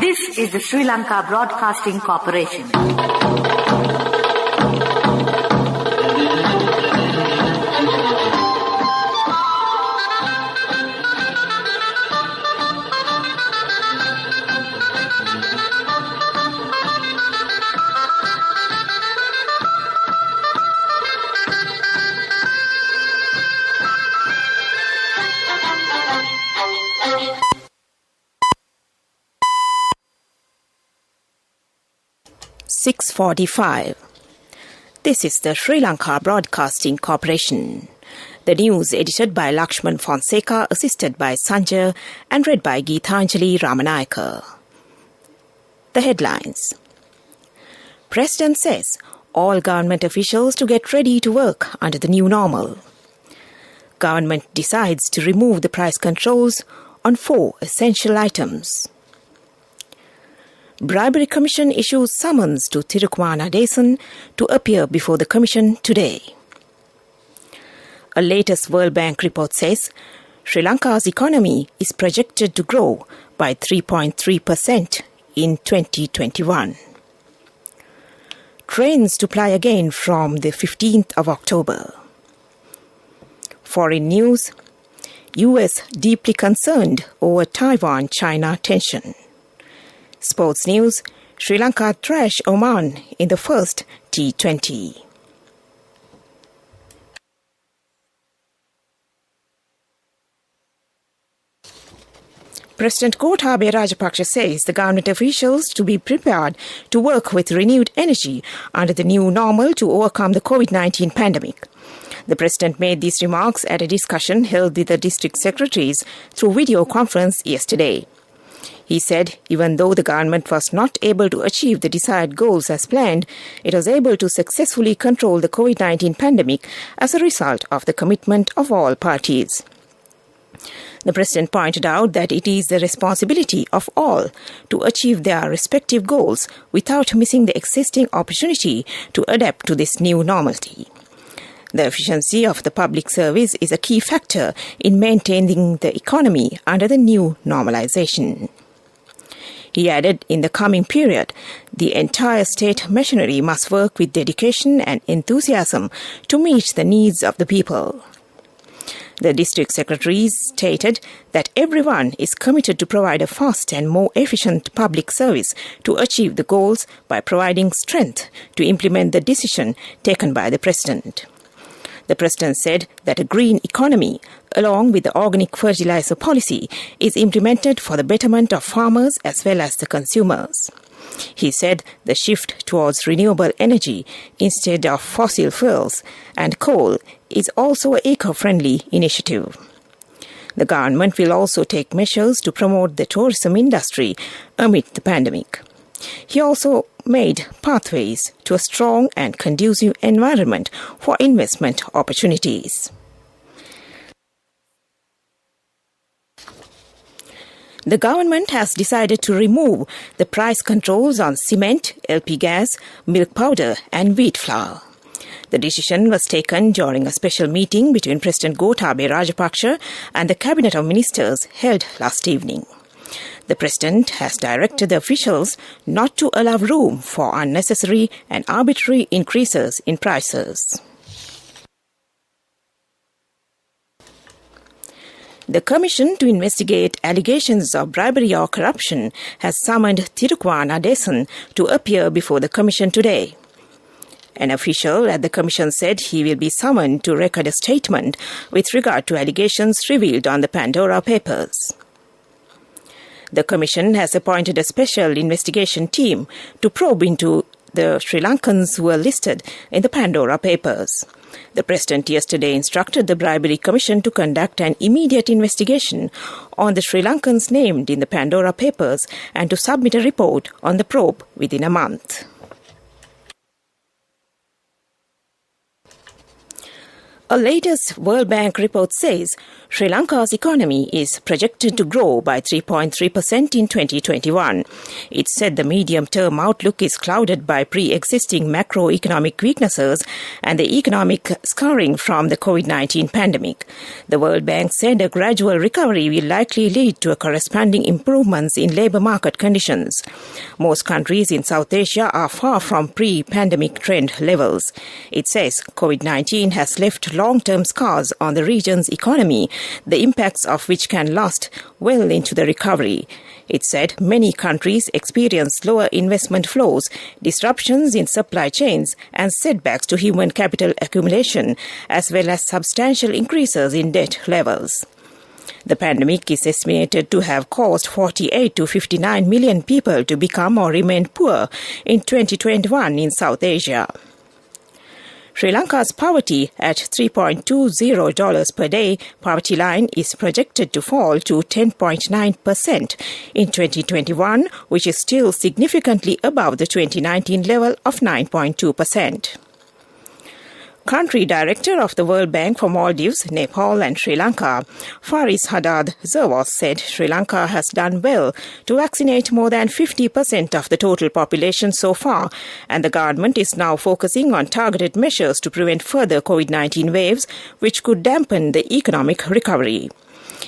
This is the Sri Lanka Broadcasting Corporation. (6:45). This is the Sri Lanka Broadcasting Corporation. The news edited by Lakshman Fonseca, assisted by Sanjay, and read by Geethanjali Ramanayaka. The headlines. President says all government officials to get ready to work under the new normal. Government decides to remove the price controls on 4 essential items. Bribery Commission issues summons to Thirukumar Nadesan to appear before the Commission today. A latest World Bank report says Sri Lanka's economy is projected to grow by 3.3% in 2021. Trains to ply again from the 15th of October. Foreign news. US deeply concerned over Taiwan-China tension. Sports news, Sri Lanka trash Oman in the first T20. President Gotabaya Rajapaksa says the government officials to be prepared to work with renewed energy under the new normal to overcome the COVID-19 pandemic. The President made these remarks at a discussion held with the district secretaries through video conference yesterday. He said even though the government was not able to achieve the desired goals as planned, it was able to successfully control the COVID-19 pandemic as a result of the commitment of all parties. The President pointed out that it is the responsibility of all to achieve their respective goals without missing the existing opportunity to adapt to this new normality. The efficiency of the public service is a key factor in maintaining the economy under the new normalization. He added, in the coming period, the entire state machinery must work with dedication and enthusiasm to meet the needs of the people. The district secretaries stated that everyone is committed to provide a fast and more efficient public service to achieve the goals by providing strength to implement the decision taken by the President. The President said that a green economy, along with the organic fertilizer policy, is implemented for the betterment of farmers as well as the consumers. He said the shift towards renewable energy instead of fossil fuels and coal is also an eco-friendly initiative. The government will also take measures to promote the tourism industry amid the pandemic. He also made pathways to a strong and conducive environment for investment opportunities. The government has decided to remove the price controls on cement, LP gas, milk powder and wheat flour. The decision was taken during a special meeting between President Gotabaya Rajapaksa and the Cabinet of Ministers held last evening. The President has directed the officials not to allow room for unnecessary and arbitrary increases in prices. The Commission to investigate allegations of bribery or corruption has summoned Thirukumar Nadesan to appear before the Commission today. An official at the Commission said he will be summoned to record a statement with regard to allegations revealed on the Pandora Papers. The Commission has appointed a special investigation team to probe into the Sri Lankans who were listed in the Pandora Papers. The President yesterday instructed the Bribery Commission to conduct an immediate investigation on the Sri Lankans named in the Pandora Papers and to submit a report on the probe within a month. A latest World Bank report says Sri Lanka's economy is projected to grow by 3.3% in 2021. It said the medium-term outlook is clouded by pre-existing macroeconomic weaknesses and the economic scarring from the COVID-19 pandemic. The World Bank said a gradual recovery will likely lead to a corresponding improvements in labour market conditions. Most countries in South Asia are far from pre-pandemic trend levels. It says COVID-19 has left long-term scars on the region's economy, the impacts of which can last well into the recovery. It said many countries experienced lower investment flows, disruptions in supply chains, and setbacks to human capital accumulation, as well as substantial increases in debt levels. The pandemic is estimated to have caused 48 to 59 million people to become or remain poor in 2021 in South Asia. Sri Lanka's poverty at $3.20 per day poverty line is projected to fall to 10.9% in 2021, which is still significantly above the 2019 level of 9.2%. Country Director of the World Bank for Maldives, Nepal and Sri Lanka, Faris Haddad Zerwas, said Sri Lanka has done well to vaccinate more than 50% of the total population so far, and the government is now focusing on targeted measures to prevent further COVID-19 waves, which could dampen the economic recovery.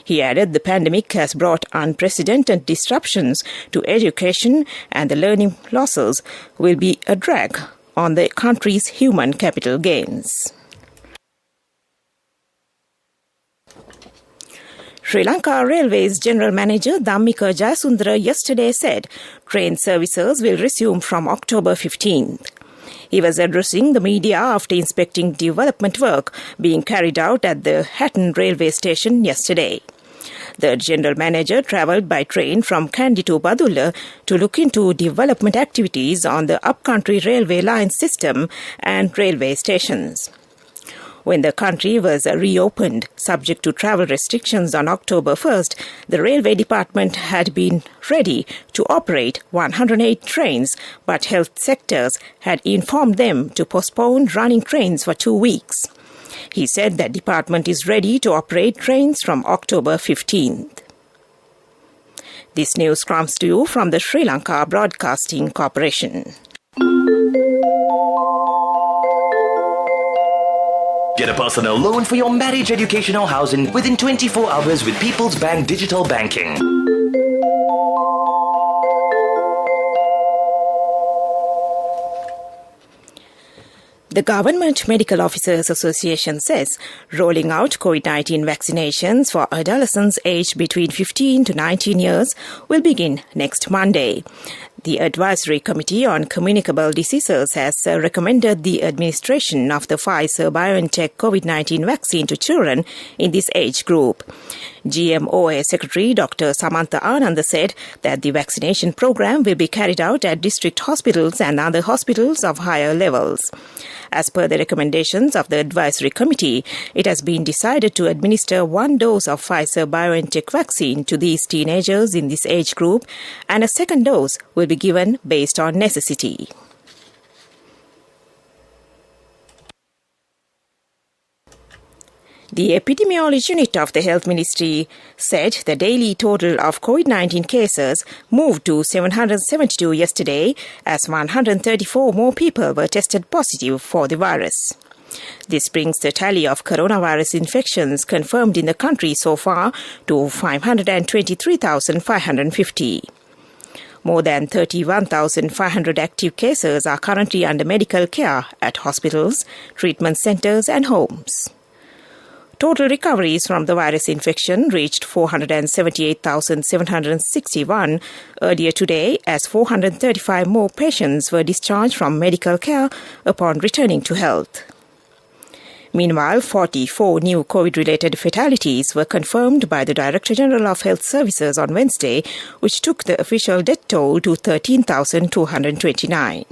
He added the pandemic has brought unprecedented disruptions to education, and the learning losses will be a drag on the country's human capital gains. Sri Lanka Railways General Manager Dhammika Jayasundara yesterday said train services will resume from October 15th. He was addressing the media after inspecting development work being carried out at the Hatton railway station yesterday. The general manager travelled by train from Kandy to Badulla to look into development activities on the upcountry railway line system and railway stations. When the country was reopened, subject to travel restrictions on October 1st, the railway department had been ready to operate 108 trains, but health sectors had informed them to postpone running trains for 2 weeks. He said that department is ready to operate trains from October 15th. This news comes to you from the Sri Lanka Broadcasting Corporation. Get a personal loan for your marriage, education or housing within 24 hours with People's Bank Digital Banking. The Government Medical Officers Association says rolling out COVID-19 vaccinations for adolescents aged between 15 to 19 years will begin next Monday. The Advisory Committee on Communicable Diseases has recommended the administration of the Pfizer-BioNTech COVID-19 vaccine to children in this age group. GMOA Secretary Dr. Samantha Ananda said that the vaccination program will be carried out at district hospitals and other hospitals of higher levels. As per the recommendations of the Advisory Committee, it has been decided to administer 1 dose of Pfizer-BioNTech vaccine to these teenagers in this age group, and a second dose will be given based on necessity. The epidemiology unit of the Health Ministry said the daily total of COVID-19 cases moved to 772 yesterday, as 134 more people were tested positive for the virus. This brings the tally of coronavirus infections confirmed in the country so far to 523,550. More than 31,500 active cases are currently under medical care at hospitals, treatment centres and homes. Total recoveries from the virus infection reached 478,761 earlier today, as 435 more patients were discharged from medical care upon returning to health. Meanwhile, 44 new COVID-related fatalities were confirmed by the Director General of Health Services on Wednesday, which took the official death toll to 13,229.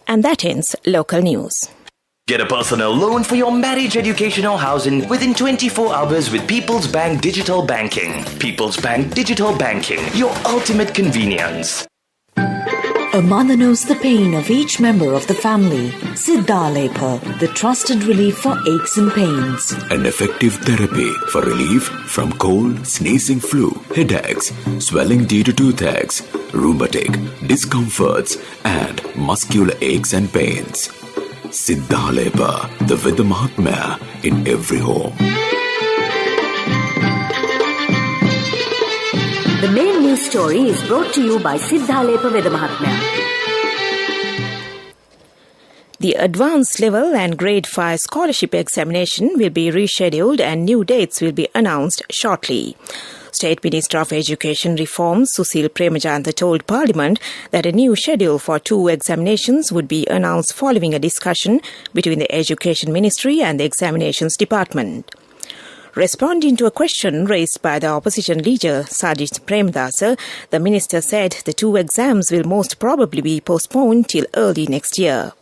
And that ends local news. Get a personal loan for your marriage, education or housing within 24 hours with People's Bank Digital Banking. People's Bank Digital Banking, your ultimate convenience. A mother knows the pain of each member of the family. Siddhalepa, the trusted relief for aches and pains. An effective therapy for relief from cold, sneezing, flu, headaches, swelling due to toothaches, rheumatic, discomforts, and muscular aches and pains. Siddhalepa, the Veda Mahatmya in every home. The main news story is brought to you by Siddhalepa Veda Mahatmya. The advanced level and grade 5 scholarship examination will be rescheduled and new dates will be announced shortly. State Minister of Education Reform Susil Premajanta told Parliament that a new schedule for 2 examinations would be announced following a discussion between the Education Ministry and the Examinations Department. Responding to a question raised by the opposition leader Sajith Premadasa, the minister said the 2 exams will most probably be postponed till early next year.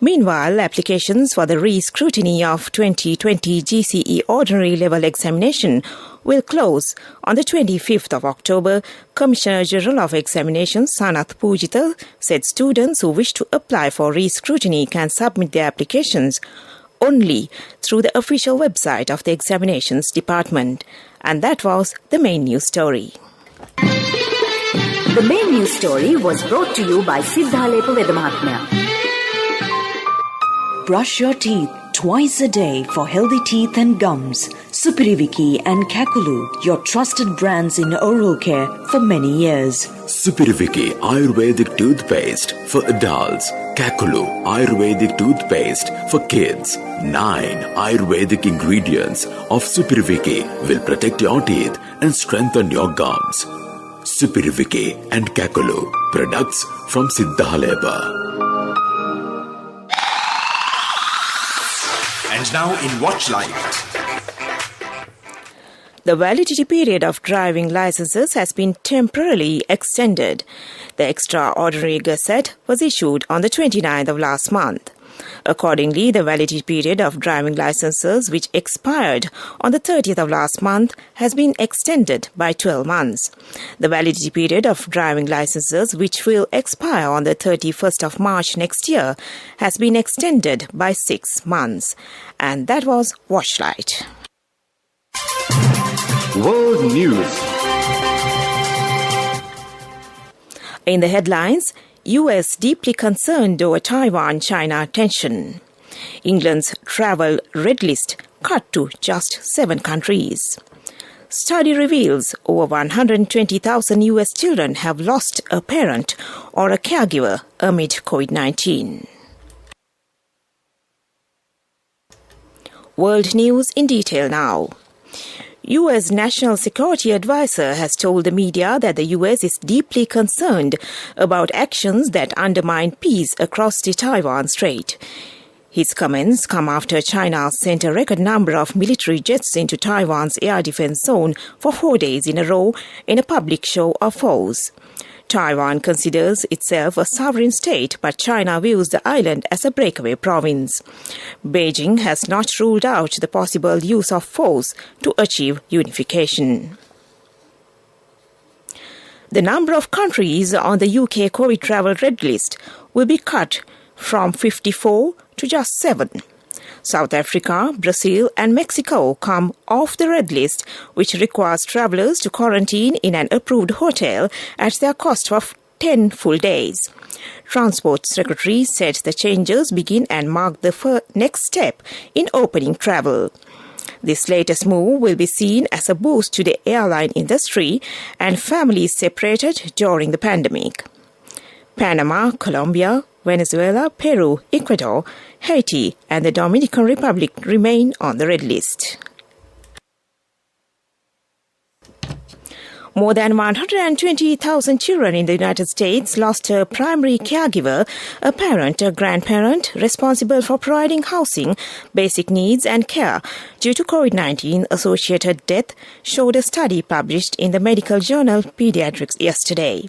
Meanwhile, applications for the re-scrutiny of 2020 GCE Ordinary Level Examination will close on the 25th of October. Commissioner General of Examinations Sanath Pujita said students who wish to apply for re-scrutiny can submit their applications only through the official website of the Examinations Department. And that was the main news story. The main news story was brought to you by Siddhalepa Veda Mahatmya. Brush your teeth twice a day for healthy teeth and gums. Supiriviki and Kakulu, your trusted brands in oral care for many years. Supiriviki Ayurvedic toothpaste for adults. Kakulu Ayurvedic toothpaste for kids. 9 Ayurvedic ingredients of Supiriviki will protect your teeth and strengthen your gums. Supiriviki and Kakulu, products from Siddhalepa. And now in Watch Light. The validity period of driving licenses has been temporarily extended. The extraordinary gazette was issued on the 29th of last month. Accordingly, the validity period of driving licenses, which expired on the 30th of last month, has been extended by 12 months. The validity period of driving licenses, which will expire on the 31st of March next year, has been extended by 6 months. And that was Watchlight. World News. In the headlines, US deeply concerned over Taiwan-China tension. England's travel red list cut to just 7 countries. Study reveals over 120,000 US children have lost a parent or a caregiver amid COVID-19. World news in detail now. U.S. National Security Advisor has told the media that the U.S. is deeply concerned about actions that undermine peace across the Taiwan Strait. His comments come after China sent a record number of military jets into Taiwan's air defense zone for 4 days in a row in a public show of force. Taiwan considers itself a sovereign state, but China views the island as a breakaway province. Beijing has not ruled out the possible use of force to achieve unification. The number of countries on the UK COVID travel red list will be cut from 54 to just 7. South Africa, Brazil and Mexico come off the red list, which requires travellers to quarantine in an approved hotel at their cost of 10 full days. Transport Secretary said the changes begin and mark the next step in opening travel. This latest move will be seen as a boost to the airline industry and families separated during the pandemic. Panama, Colombia, Venezuela, Peru, Ecuador, Haiti and the Dominican Republic remain on the red list. More than 120,000 children in the United States lost a primary caregiver, a parent, a grandparent responsible for providing housing, basic needs and care due to COVID-19 associated death, showed a study published in the medical journal Pediatrics yesterday.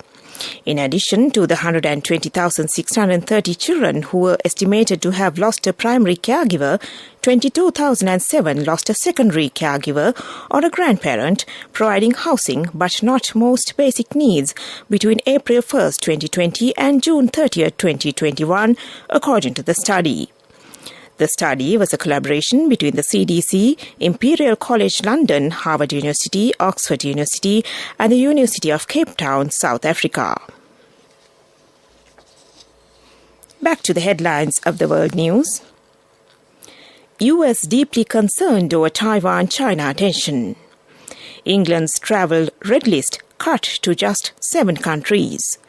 In addition to the 120,630 children who were estimated to have lost a primary caregiver, 22,007 lost a secondary caregiver or a grandparent, providing housing but not most basic needs between April 1, 2020 and June 30, 2021, according to the study. The study was a collaboration between the CDC, Imperial College London, Harvard University, Oxford University and the University of Cape Town, South Africa. Back to the headlines of the world news. US deeply concerned over Taiwan-China tension. England's travel red list cut to just 7 countries.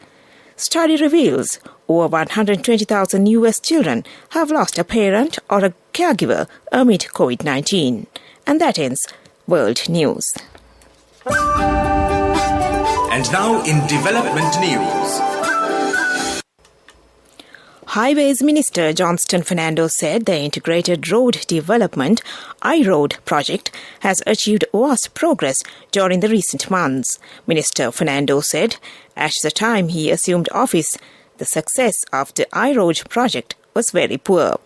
Study reveals over 120,000 US children have lost a parent or a caregiver amid COVID-19. And that ends World News. And now in development news. Highways Minister Johnston Fernando said the Integrated Road Development I-Road project has achieved vast progress during the recent months. Minister Fernando said at the time he assumed office, the success of the I-Road project was very poor.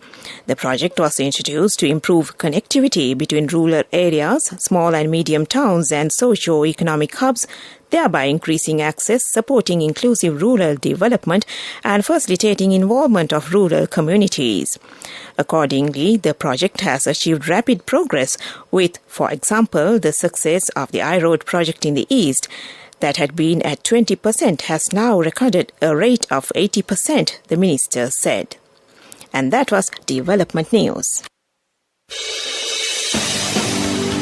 The project was introduced to improve connectivity between rural areas, small and medium towns and socio-economic hubs, thereby increasing access, supporting inclusive rural development and facilitating involvement of rural communities. Accordingly, the project has achieved rapid progress with, for example, the success of the I-Road project in the East that had been at 20% has now recorded a rate of 80%, the minister said. And that was development news.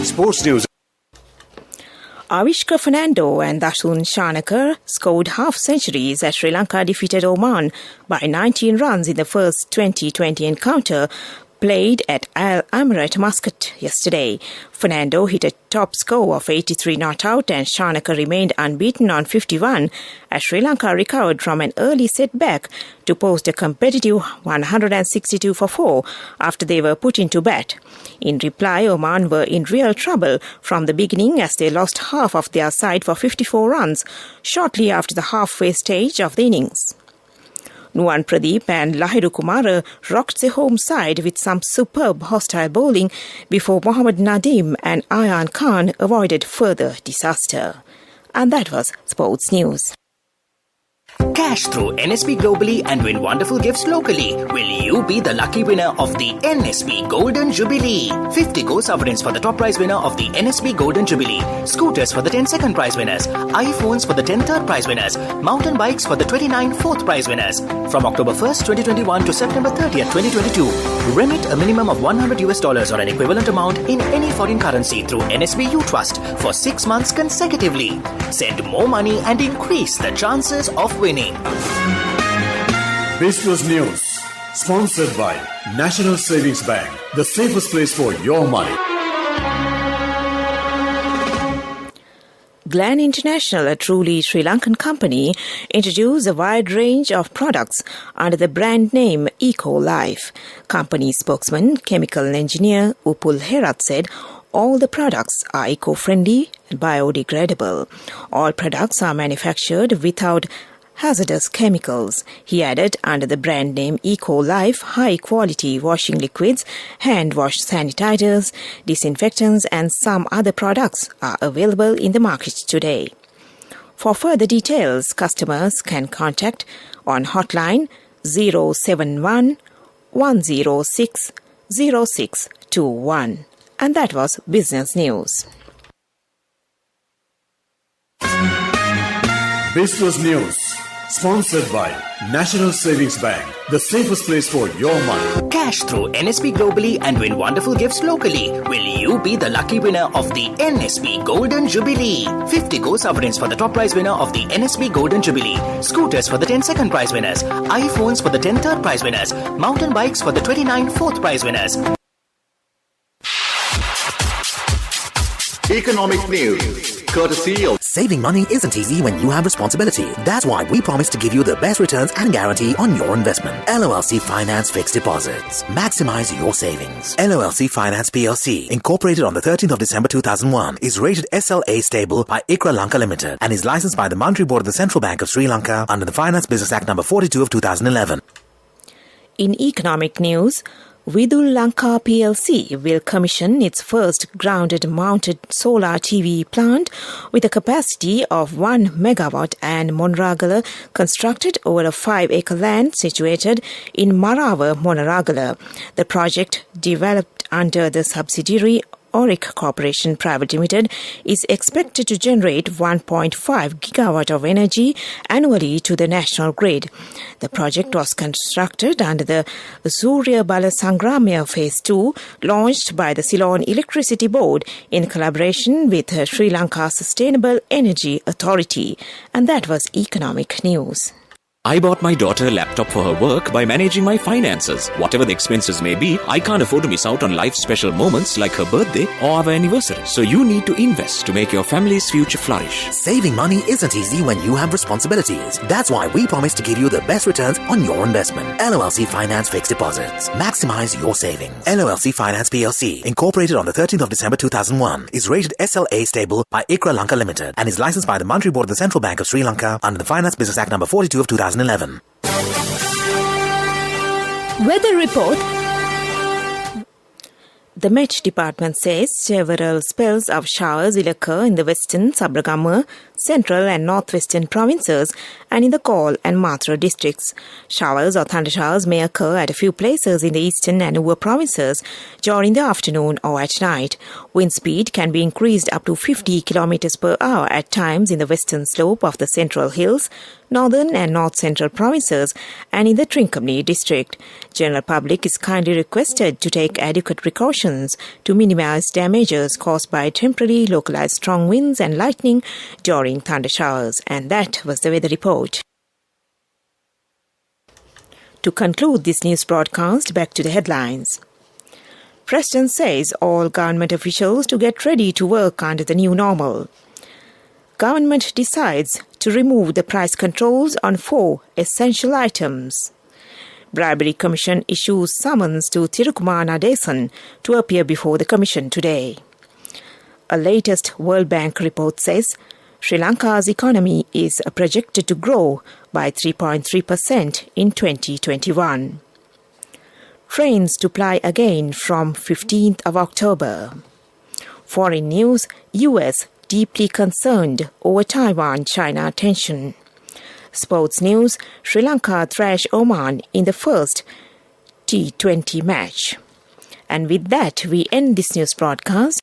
Sports news. Avishka Fernando and Dasun Shanakar scored half-centuries as Sri Lanka defeated Oman by 19 runs in the first 2020 encounter played at Al Amirat Muscat yesterday. Fernando hit a top score of 83 not out and Shanakar remained unbeaten on 51 as Sri Lanka recovered from an early setback to post a competitive 162 for 4 after they were put into bat. In reply, Oman were in real trouble from the beginning as they lost half of their side for 54 runs shortly after the halfway stage of the innings. Nuwan Pradeep and Lahiru Kumara rocked the home side with some superb hostile bowling before Mohammad Nadeem and Ayan Khan avoided further disaster. And that was Sports News. Cash through NSB globally and win wonderful gifts locally. Will you be the lucky winner of the NSB Golden Jubilee? 50 gold sovereigns for the top prize winner of the NSB Golden Jubilee. Scooters for the 10 second prize winners. iPhones for the 10 third prize winners. Mountain bikes for the 29 fourth prize winners. From October 1st, 2021 to September 30th, 2022. Remit a minimum of $100 or an equivalent amount in any foreign currency through NSB U Trust for 6 months consecutively. Send more money and increase the chances of winning. This was news. Sponsored by National Savings Bank, the safest place for your money. Glen International, a truly Sri Lankan company, introduced a wide range of products under the brand name Eco Life. Company spokesman, chemical engineer Upul Herat said all the products are eco-friendly and biodegradable. All products are manufactured without hazardous chemicals. He added under the brand name Eco Life, high-quality washing liquids, hand wash sanitizers, disinfectants and some other products are available in the market today. For further details, customers can contact on hotline 071 106 0621. And that was Business News. This was news. Sponsored by National Savings Bank, the safest place for your money. Cash through NSB globally and win wonderful gifts locally. Will you be the lucky winner of the NSB Golden Jubilee? 50 gold sovereigns for the top prize winner of the NSB Golden Jubilee. Scooters for the 10 second prize winners. iPhones for the 10 third prize winners. Mountain bikes for the 29 fourth prize winners. Economic news courtesy of... Saving money isn't easy when you have responsibility. That's why we promise to give you the best returns and guarantee on your investment. LOLC Finance Fixed Deposits. Maximize your savings. LOLC Finance PLC, incorporated on the 13th of December 2001, is rated SLA stable by ICRA Lanka Limited and is licensed by the Monetary Board of the Central Bank of Sri Lanka under the Finance Business Act number 42 of 2011. In economic news, Vidul Lanka PLC will commission its first grounded-mounted solar TV plant with a capacity of 1 megawatt and Monaragala, constructed over a 5-acre land situated in Marava, Monaragala. The project, developed under the subsidiary Auric Corporation Private Limited, is expected to generate 1.5 gigawatt of energy annually to the national grid. The project was constructed under the Surya Bala Sangramya Phase 2, launched by the Ceylon Electricity Board in collaboration with Sri Lanka Sustainable Energy Authority. And that was economic news. I bought my daughter a laptop for her work by managing my finances. Whatever the expenses may be, I can't afford to miss out on life's special moments like her birthday or our anniversary. So you need to invest to make your family's future flourish. Saving money isn't easy when you have responsibilities. That's why we promise to give you the best returns on your investment. LOLC Finance Fixed Deposits. Maximize your savings. LOLC Finance PLC, incorporated on the 13th of December 2001, is rated SLA stable by ICRA Lanka Limited and is licensed by the Monetary Board of the Central Bank of Sri Lanka under the Finance Business Act number 42 of 2011. Weather report. The Met Department says several spells of showers will occur in the western, Sabragama, central and northwestern provinces and in the Galle and Mathura districts. Showers or thundershowers may occur at a few places in the eastern and Uva provinces during the afternoon or at night. Wind speed can be increased up to 50 km per hour at times in the western slope of the Central Hills, northern and north-central provinces and in the Trincomalee district. General public is kindly requested to take adequate precautions to minimize damages caused by temporary localized strong winds and lightning during thunder showers. And that was the weather report. To conclude this news broadcast, back to the headlines. President says all government officials to get ready to work under the new normal. Government decides to remove the price controls on 4 essential items. Bribery Commission issues summons to Thirukumar Nadesan to appear before the Commission today. A latest World Bank report says Sri Lanka's economy is projected to grow by 3.3% in 2021. Trains to ply again from 15th of October. Foreign news, US deeply concerned over Taiwan-China tension. Sports news, Sri Lanka thrash Oman in the first T20 match. And with that, we end this news broadcast.